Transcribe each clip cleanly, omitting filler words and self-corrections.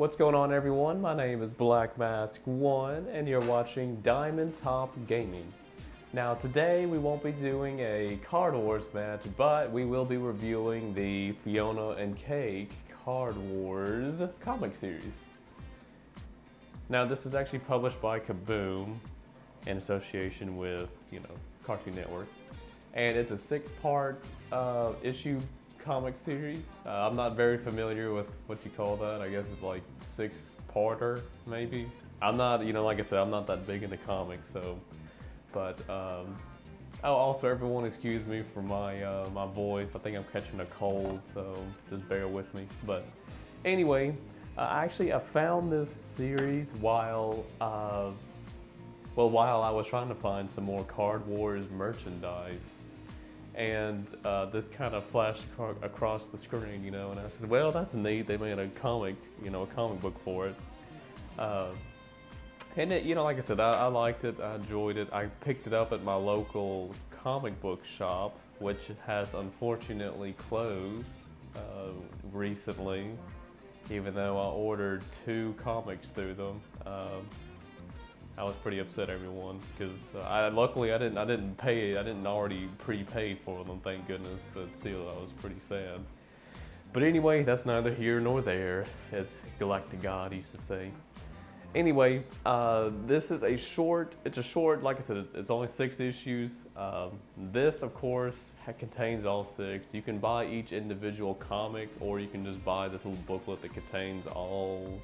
What's going on, everyone? My name is Black Mask One, and you're watching Diamond Top Gaming. Now, today we won't be doing a Card Wars match, but we will be reviewing the Fionna and Cake Card Wars comic series. Now, this is actually published by Kaboom in association with, Cartoon Network, and it's a six-part issue comic series. I'm not very familiar with what you call that. I guess it's like six-parter, maybe. I'm not, like I said, I'm not that big into comics, so. But also, everyone, excuse me for my my voice. I think I'm catching a cold, so just bear with me. But anyway, I found this series while I was trying to find some more Card Wars merchandise. And this kind of flashed across the screen, and I said, well, that's neat. They made a comic, a comic book for it. And it, like I said, I liked it. I enjoyed it. I picked it up at my local comic book shop, which has unfortunately closed recently, even though I ordered 2 comics through them. I was pretty upset, everyone, because luckily I didn't pay. I didn't already prepaid for them, thank goodness. But still, I was pretty sad. But anyway, that's neither here nor there, as Galactic God used to say. Anyway, this is a short. It's a short. Like I said, it's only 6 issues. This, of course, contains all 6. You can buy each individual comic, or you can just buy this little booklet that contains all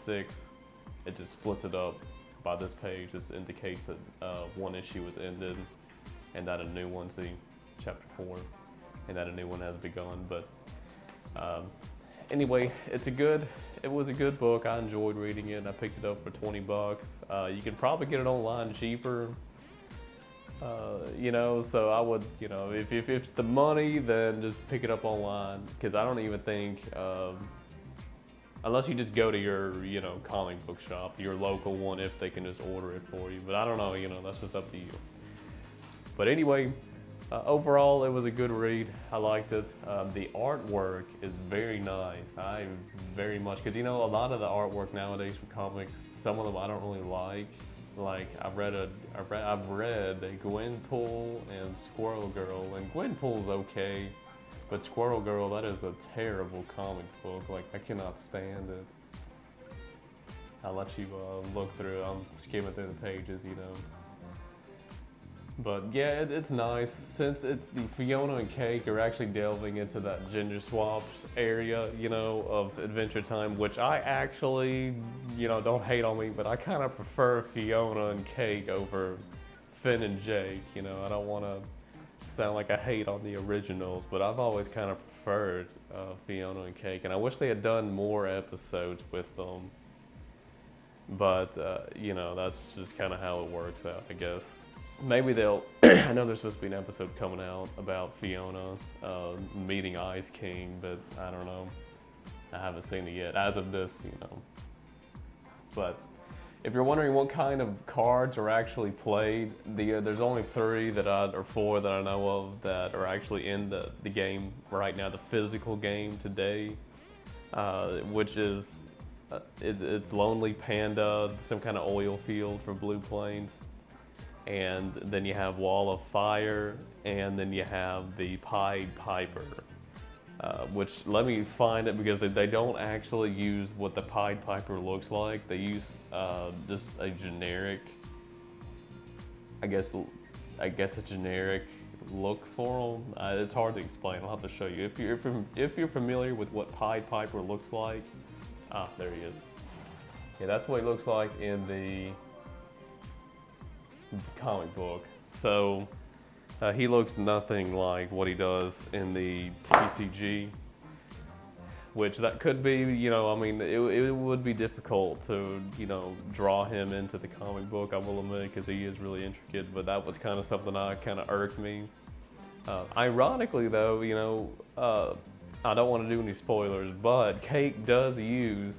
6. It just splits it up by this page. This indicates that one issue was ended and that a new one, see, chapter 4, and that a new one has begun. But anyway, it was a good book. I enjoyed reading it. I picked it up for $20. You can probably get it online cheaper. So I would, if it's the money, then just pick it up online, because I don't even think, unless you just go to your, comic book shop, your local one, if they can just order it for you. But I don't know, that's just up to you. But anyway, overall, it was a good read. I liked it. The artwork is very nice. I very much, because, a lot of the artwork nowadays for comics, some of them I don't really like. Like, I've read Gwenpool and Squirrel Girl, and Gwenpool's okay. But Squirrel Girl, that is a terrible comic book. Like, I cannot stand it. I'll let you look through it. I'm skimming through the pages, But yeah, it's nice. Since it's the Fionna and Cake are actually delving into that gender swaps area, of Adventure Time, which I actually, don't hate on me, but I kind of prefer Fionna and Cake over Finn and Jake. I don't want to sound like I hate on the originals, but I've always kind of preferred Fionna and Cake, and I wish they had done more episodes with them. But that's just kind of how it works out, I guess. Maybe they'll. I know there's supposed to be an episode coming out about Fionna meeting Ice King, but I don't know. I haven't seen it yet, as of this, But if you're wondering what kind of cards are actually played, there's only 3 or 4 that I know of that are actually in the game right now, the physical game today, which is it's Lonely Panda, some kind of oil field for Blue Plains, and then you have Wall of Fire, and then you have the Pied Piper. Which, let me find it, because they don't actually use what the Pied Piper looks like. They use just a generic, I guess a generic look for them. It's hard to explain. I'll have to show you. If you're familiar with what Pied Piper looks like, there he is. Yeah, that's what he looks like in the comic book. So. He looks nothing like what he does in the TCG, which that could be, it would be difficult to, draw him into the comic book, I will admit, because he is really intricate, but that was kind of something that kind of irked me. Ironically, though, I don't want to do any spoilers, but Cake does use,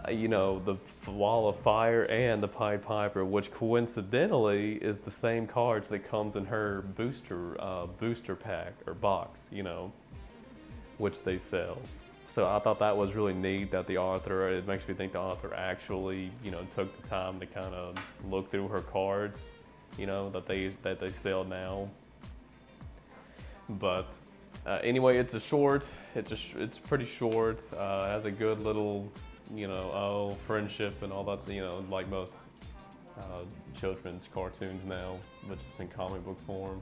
the Wall of Fire and the Pied Piper, which coincidentally is the same cards that comes in her booster pack or box, which they sell. So I thought that was really neat that the author, it makes me think the author actually, took the time to kind of look through her cards, that they sell now. But anyway, it's a short. It's pretty short. Has a good little, friendship and all that. Like most children's cartoons now, but just in comic book form.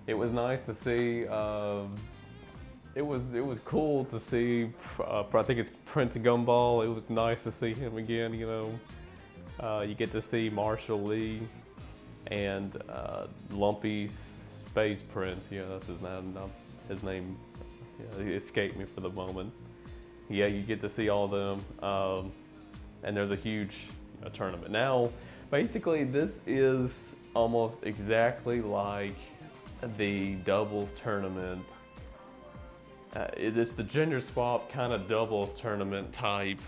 It was nice to see. It was cool to see. I think it's Prince Gumball. It was nice to see him again. You get to see Marshall Lee and Lumpy Space Prince. Yeah, that's his name. His name escaped me for the moment. Yeah, you get to see all of them, and there's a huge tournament. Now, basically, this is almost exactly like the doubles tournament. It's the gender swap kind of doubles tournament type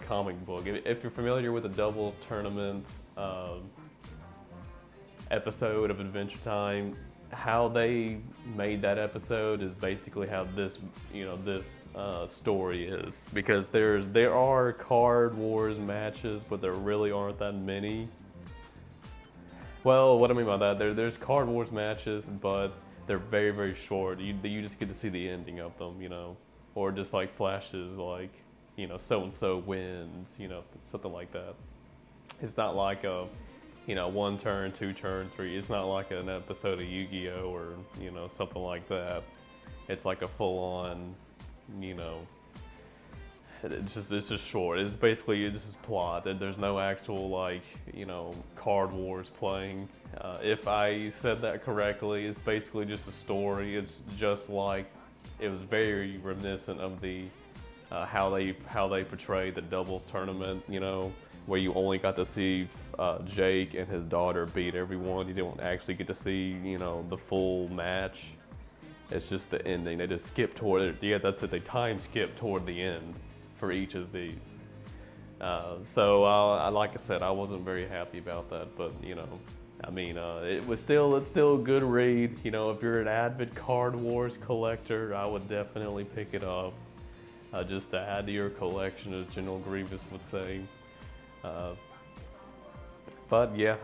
comic book. If you're familiar with the doubles tournament episode of Adventure Time, how they made that episode is basically how this story is, because there are card wars matches, but there really aren't that many. Well, what I mean by that, there's card wars matches, but they're very, very short. You just get to see the ending of them, or just like flashes, like, so and so wins, something like that. It's not like a, 1 turn, 2 turn, 3. It's not like an episode of Yu-Gi-Oh or something like that. It's like a full-on, it's just short. It's basically just plot. There's no actual like card wars playing. If I said that correctly, it's basically just a story. It's just like, it was very reminiscent of the how they portrayed the doubles tournament. Where you only got to see Jake and his daughter beat everyone. You didn't actually get to see the full match. It's just the ending. They just skip toward it. Yeah, that's it. They time skip toward the end for each of these. So like I said, I wasn't very happy about that, but it's still a good read. If you're an avid Card Wars collector, I would definitely pick it up, just to add to your collection, as General Grievous would say. But yeah,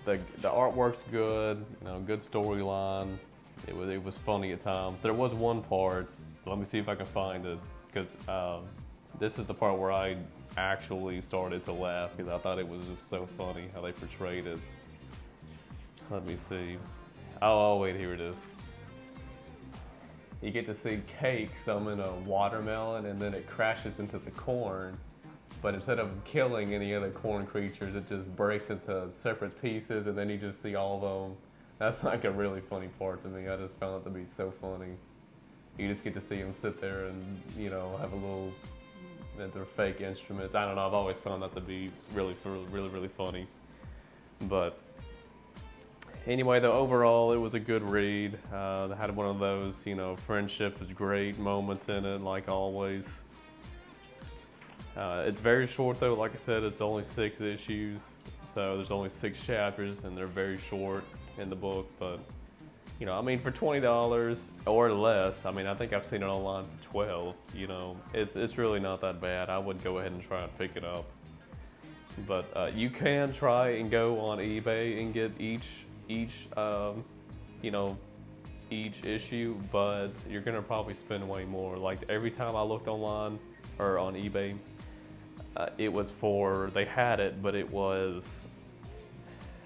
the artwork's good, good storyline. It was funny at times. There was one part, let me see if I can find it, because this is the part where I actually started to laugh, because I thought it was just so funny how they portrayed it. Let me see. Oh, wait, here it is. You get to see Cake summon a watermelon, and then it crashes into the corn. But instead of killing any other corn creatures, it just breaks into separate pieces, and then you just see all of them. That's like a really funny part to me. I just found it to be so funny. You just get to see them sit there and, have a little, they're fake instruments. I don't know, I've always found that to be really, really funny. But anyway, though, overall, it was a good read. They had one of those, friendship is great moments in it, like always. It's very short, though. Like I said, it's only 6 issues, so there's only 6 chapters, and they're very short in the book. But for $20 or less, I think I've seen it online for 12. It's really not that bad. I would go ahead and try and pick it up. But you can try and go on eBay and get each issue, but you're gonna probably spend way more. Like every time I looked online or on eBay, it was they had it, but it was,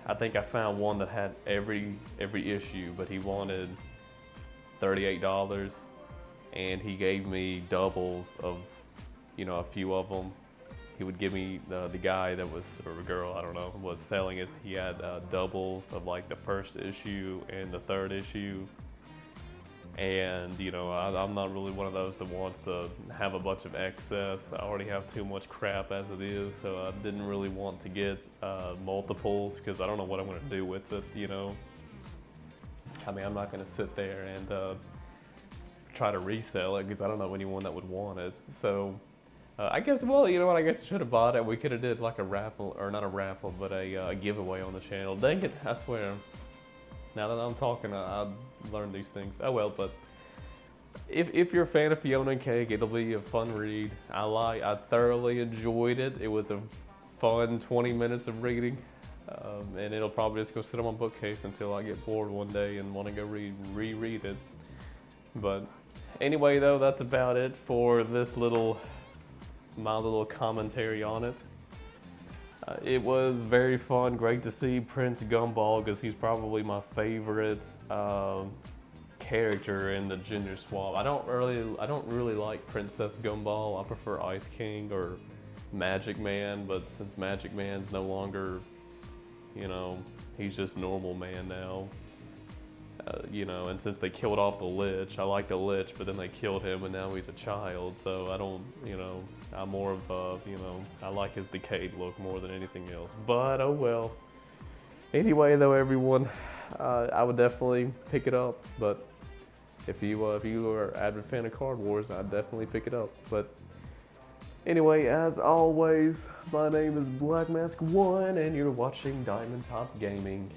I think I found one that had every issue, but he wanted $38, and he gave me doubles of, a few of them. He would give me, the guy that was, or a girl, I don't know, was selling it. He had doubles of like the first issue and the 3rd issue. And I'm not really one of those that wants to have a bunch of excess. I already have too much crap as it is, so I didn't really want to get multiples, because I don't know what I'm going to do with it. I'm not going to sit there and try to resell it, because I don't know anyone that would want it. So I guess, well, you know what, I guess I should have bought it. We could have did like a raffle, or not a raffle, but a giveaway on the channel. Dang it, I swear. Now that I'm talking, I've learned these things. Oh well, but if you're a fan of Fionna and Cake, it'll be a fun read. I thoroughly enjoyed it. It was a fun 20 minutes of reading. And it'll probably just go sit on my bookcase until I get bored one day and want to go reread it. But anyway, though, that's about it for this my little commentary on it. It was very fun, great to see Prince Gumball because he's probably my favorite character in the Ginger Swamp. I don't really like Princess Gumball. I prefer Ice King or Magic Man, but since Magic Man's no longer, he's just normal man now. And since they killed off the Lich, I like the Lich, but then they killed him and now he's a child, so I don't, I'm more of I like his decayed look more than anything else, but oh well. Anyway though, everyone, I would definitely pick it up, but if you are an avid fan of Card Wars, I'd definitely pick it up, but anyway, as always, my name is Black Mask 1 and you're watching Diamond Top Gaming.